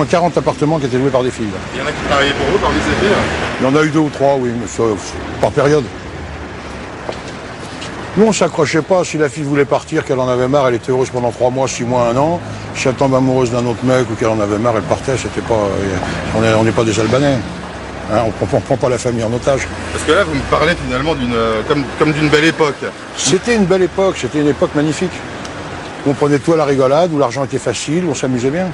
40 appartements qui étaient loués par des filles. Là. Il y en a qui travaillaient pour vous parmi ces filles? Il y en a eu 2 ou 3, oui, mais par période. Nous, on ne s'accrochait pas. Si la fille voulait partir, qu'elle en avait marre, elle était heureuse pendant 3 mois, 6 mois, 1 an. Si elle tombe amoureuse d'un autre mec ou qu'elle en avait marre, elle partait. C'était pas, on n'est pas des Albanais. Hein, on ne prend pas la famille en otage. Parce que là, vous me parlez finalement comme d'une belle époque. C'était une belle époque, c'était une époque magnifique. On prenait tout à la rigolade, où l'argent était facile, où on s'amusait bien.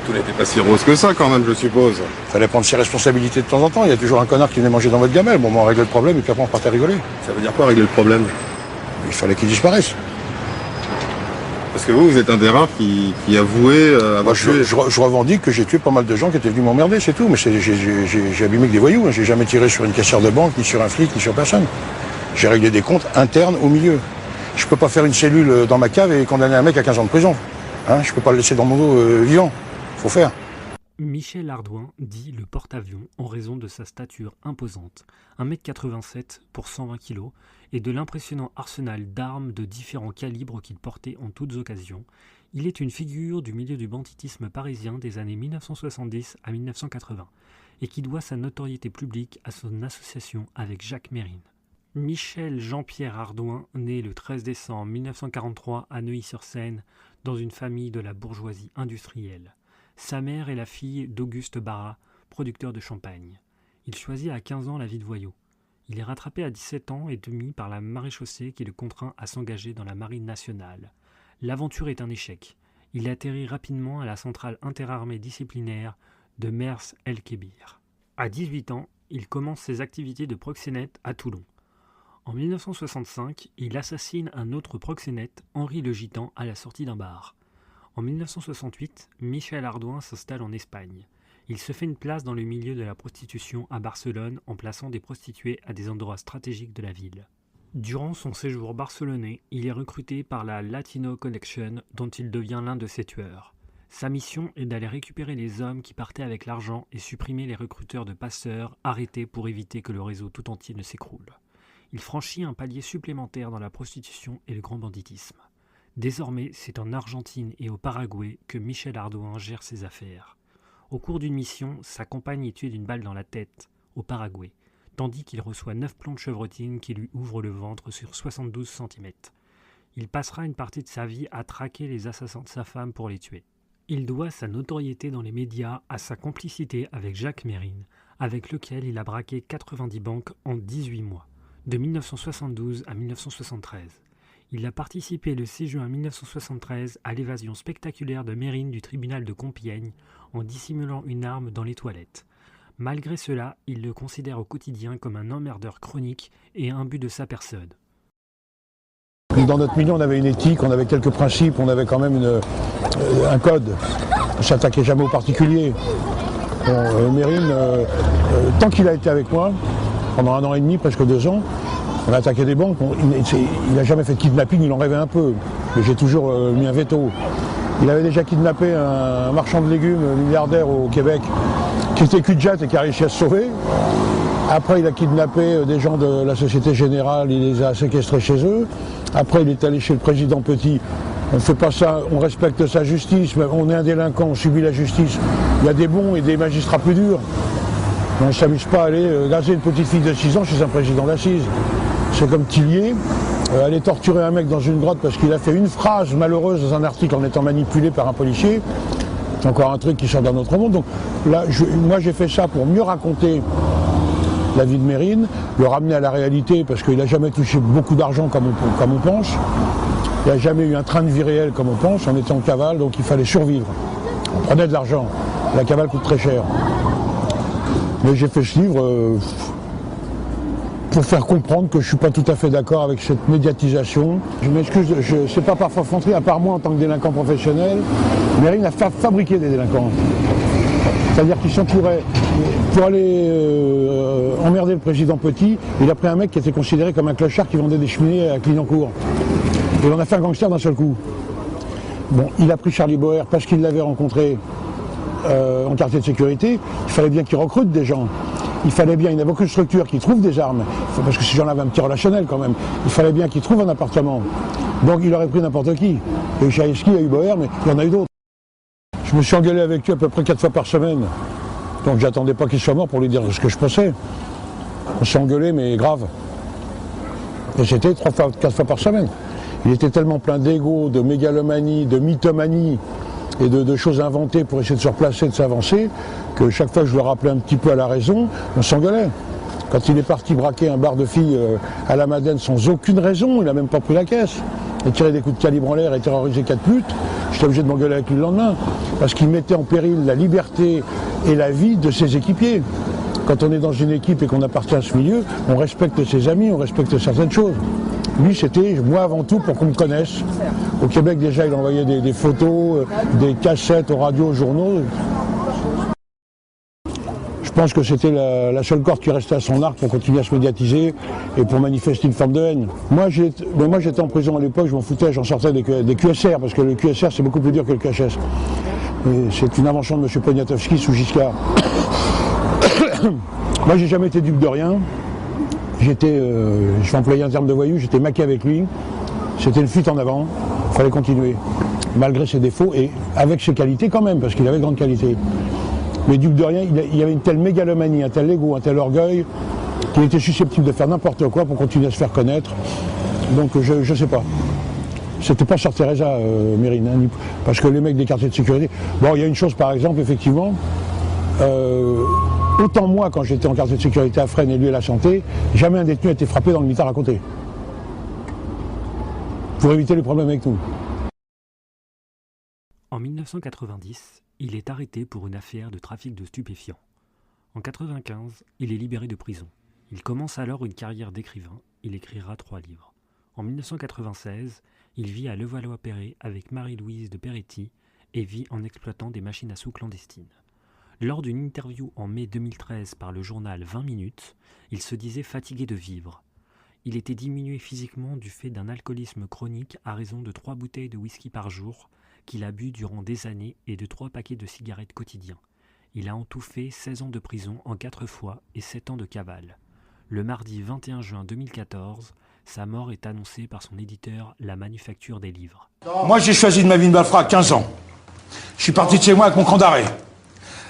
Tout n'était pas si rose que ça quand même, je suppose. Il fallait prendre ses responsabilités de temps en temps. Il y a toujours un connard qui venait manger dans votre gamelle. Bon, on réglait le problème et puis après on partait rigoler. Ça veut dire quoi régler le problème? Il fallait qu'il disparaisse. Parce que vous êtes un des rares qui avouait avoir tué. Je revendique que j'ai tué pas mal de gens qui étaient venus m'emmerder, c'est tout. Mais j'ai abîmé que des voyous. Hein. J'ai jamais tiré sur une caissière de banque, ni sur un flic, ni sur personne. J'ai réglé des comptes internes au milieu. Je peux pas faire une cellule dans ma cave et condamner un mec à 15 ans de prison. Hein, je peux pas le laisser dans mon dos vivant. Faut faire. Michel Ardouin dit le porte-avions en raison de sa stature imposante, 1,87 m pour 120 kg, et de l'impressionnant arsenal d'armes de différents calibres qu'il portait en toutes occasions. Il est une figure du milieu du banditisme parisien des années 1970 à 1980, et qui doit sa notoriété publique à son association avec Jacques Mérine. Michel Jean-Pierre Ardouin naît le 13 décembre 1943 à Neuilly-sur-Seine, dans une famille de la bourgeoisie industrielle. Sa mère est la fille d'Auguste Barra, producteur de champagne. Il choisit à 15 ans la vie de voyou. Il est rattrapé à 17 ans et demi par la maréchaussée qui le contraint à s'engager dans la marine nationale. L'aventure est un échec. Il atterrit rapidement à la centrale interarmée disciplinaire de Mers-el-Kébir. À 18 ans, il commence ses activités de proxénète à Toulon. En 1965, il assassine un autre proxénète, Henri le Gitan, à la sortie d'un bar. En 1968, Michel Ardouin s'installe en Espagne. Il se fait une place dans le milieu de la prostitution à Barcelone en plaçant des prostituées à des endroits stratégiques de la ville. Durant son séjour barcelonais, il est recruté par la Latino Connection dont il devient l'un de ses tueurs. Sa mission est d'aller récupérer les hommes qui partaient avec l'argent et supprimer les recruteurs de passeurs arrêtés pour éviter que le réseau tout entier ne s'écroule. Il franchit un palier supplémentaire dans la prostitution et le grand banditisme. Désormais, c'est en Argentine et au Paraguay que Michel Ardouin gère ses affaires. Au cours d'une mission, sa compagne est tuée d'une balle dans la tête, au Paraguay, tandis qu'il reçoit 9 plombs de chevrotine qui lui ouvrent le ventre sur 72 cm. Il passera une partie de sa vie à traquer les assassins de sa femme pour les tuer. Il doit sa notoriété dans les médias à sa complicité avec Jacques Mérine, avec lequel il a braqué 90 banques en 18 mois, de 1972 à 1973. Il a participé le 6 juin 1973 à l'évasion spectaculaire de Mérine du tribunal de Compiègne en dissimulant une arme dans les toilettes. Malgré cela, il le considère au quotidien comme un emmerdeur chronique et imbu de sa personne. Dans notre milieu, on avait une éthique, on avait quelques principes, on avait quand même un code. On ne s'attaquait jamais aux particuliers. Bon, Mérine, tant qu'il a été avec moi, pendant 1 an et demi, presque 2 ans, on a attaqué des banques, il n'a jamais fait de kidnapping, il en rêvait un peu, mais j'ai toujours mis un veto. Il avait déjà kidnappé un marchand de légumes milliardaire au Québec, qui était cul-de-jatte et qui a réussi à se sauver. Après, il a kidnappé des gens de la Société Générale, il les a séquestrés chez eux. Après, il est allé chez le président Petit. On ne fait pas ça, on respecte sa justice, mais on est un délinquant, on subit la justice. Il y a des bons et des magistrats plus durs. On ne s'amuse pas à aller gazer une petite fille de 6 ans chez un président d'assises. C'est comme Tillier, aller torturer un mec dans une grotte parce qu'il a fait une phrase malheureuse dans un article en étant manipulé par un policier. C'est encore un truc qui sort d'un autre monde. Donc là, moi j'ai fait ça pour mieux raconter la vie de Mérine, le ramener à la réalité parce qu'il n'a jamais touché beaucoup d'argent comme on pense. Il n'a jamais eu un train de vie réel comme on pense. On était en cavale, donc il fallait survivre. On prenait de l'argent. La cavale coûte très cher. Mais j'ai fait ce livre pour faire comprendre que je ne suis pas tout à fait d'accord avec cette médiatisation. Je m'excuse, c'est pas par forfanterie, à part moi en tant que délinquant professionnel, Mérine a fabriqué des délinquants. C'est-à-dire qu'il s'entourait, pour aller emmerder le président Petit, il a pris un mec qui était considéré comme un clochard qui vendait des cheminées à Clignancourt. Et il en a fait un gangster d'un seul coup. Bon, il a pris Charlie Boer parce qu'il l'avait rencontré en quartier de sécurité, il fallait bien qu'il recrute des gens. Il fallait bien, il n'y a aucune structure qui trouve des armes, parce que ces gens-là avaient un petit relationnel quand même. Il fallait bien qu'ils trouvent un appartement. Donc il aurait pris n'importe qui. Il y a eu Chaïski, il y a eu Boer, mais il y en a eu d'autres. Je Je me suis engueulé avec lui à peu près 4 fois par semaine. Donc j'attendais pas qu'il soit mort pour lui dire ce que je pensais. On s'est engueulé, mais grave. Et c'était 4 fois par semaine. Il était tellement plein d'ego, de mégalomanie, de mythomanie et de choses inventées pour essayer de se replacer, de s'avancer, que chaque fois que je le rappelais un petit peu à la raison, on s'engueulait. Quand il est parti braquer un bar de filles à la Madeleine sans aucune raison, il n'a même pas pris la caisse. Il tirait des coups de calibre en l'air et terrorisait 4 putes. J'étais obligé de m'engueuler avec lui le lendemain. Parce qu'il mettait en péril la liberté et la vie de ses équipiers. Quand on est dans une équipe et qu'on appartient à ce milieu, on respecte ses amis, on respecte certaines choses. Lui, c'était moi avant tout pour qu'on me connaisse. Au Québec, déjà, il envoyait des photos, des cassettes aux radios, aux journaux. Je pense que c'était la seule corde qui restait à son arc pour continuer à se médiatiser et pour manifester une forme de haine. Moi, j'étais en prison à l'époque, je m'en foutais, j'en sortais des QSR, parce que le QSR, c'est beaucoup plus dur que le QHS. C'est une invention de M. Poniatowski sous Giscard. Moi, j'ai jamais été dupe de rien. Je vais employer un terme de voyou, j'étais maqué avec lui. C'était une fuite en avant, il fallait continuer. Malgré ses défauts et avec ses qualités quand même, parce qu'il avait de grandes qualités. Mais dupe de rien, il y avait une telle mégalomanie, un tel ego, un tel orgueil, qu'il était susceptible de faire n'importe quoi pour continuer à se faire connaître. Donc je sais pas. C'était pas Sœur Teresa, Mérine, hein, parce que les mecs des quartiers de sécurité... Bon, il y a une chose par exemple, effectivement, autant moi, quand j'étais en quartier de sécurité à Fresnes et lui à la Santé, jamais un détenu a été frappé dans le mitard à côté. Pour éviter les problèmes avec nous. En 1990, il est arrêté pour une affaire de trafic de stupéfiants. En 1995, il est libéré de prison. Il commence alors une carrière d'écrivain. Il écrira 3 livres. En 1996, il vit à Levallois-Perret avec Marie-Louise de Peretti et vit en exploitant des machines à sous clandestines. Lors d'une interview en mai 2013 par le journal 20 minutes, il se disait fatigué de vivre. Il était diminué physiquement du fait d'un alcoolisme chronique à raison de 3 bouteilles de whisky par jour qu'il a bu durant des années et de 3 paquets de cigarettes quotidiens. Il a en tout fait 16 ans de prison en 4 fois et 7 ans de cavale. Le mardi 21 juin 2014, sa mort est annoncée par son éditeur La Manufacture des Livres. Moi j'ai choisi de ma vie de malfrat à 15 ans. Je suis parti de chez moi avec mon cran d'arrêt.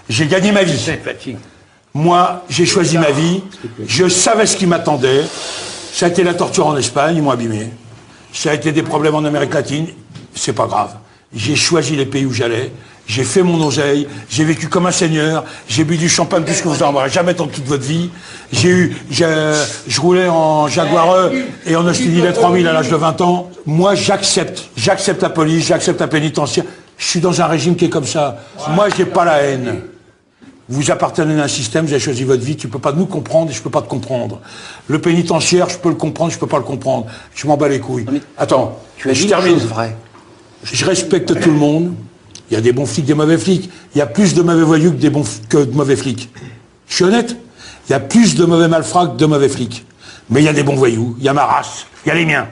J'ai gagné ma vie. Moi, j'ai choisi ma vie. Je savais ce qui m'attendait. Ça a été la torture en Espagne, ils m'ont abîmé. Ça a été des problèmes en Amérique latine. C'est pas grave. J'ai choisi les pays où j'allais. J'ai fait mon oseille. J'ai vécu comme un seigneur. J'ai bu du champagne plus que vous en aurez jamais dans toute votre vie. Je roulais en Jaguar et en Austin 3000 à l'âge de 20 ans. Moi, j'accepte. J'accepte la police, j'accepte la pénitentiaire. Je suis dans un régime qui est comme ça. Moi, j'ai pas la haine. Vous appartenez à un système, vous avez choisi votre vie, tu peux pas nous comprendre et je peux pas te comprendre. Le pénitentiaire, je peux le comprendre, je peux pas le comprendre. Je m'en bats les couilles. Attends, je termine. Je respecte tout le monde. Il y a des bons flics, des mauvais flics. Il y a plus de mauvais voyous que de mauvais flics. Je suis honnête. Il y a plus de mauvais malfrats que de mauvais flics. Mais il y a des bons voyous, il y a ma race, il y a les miens.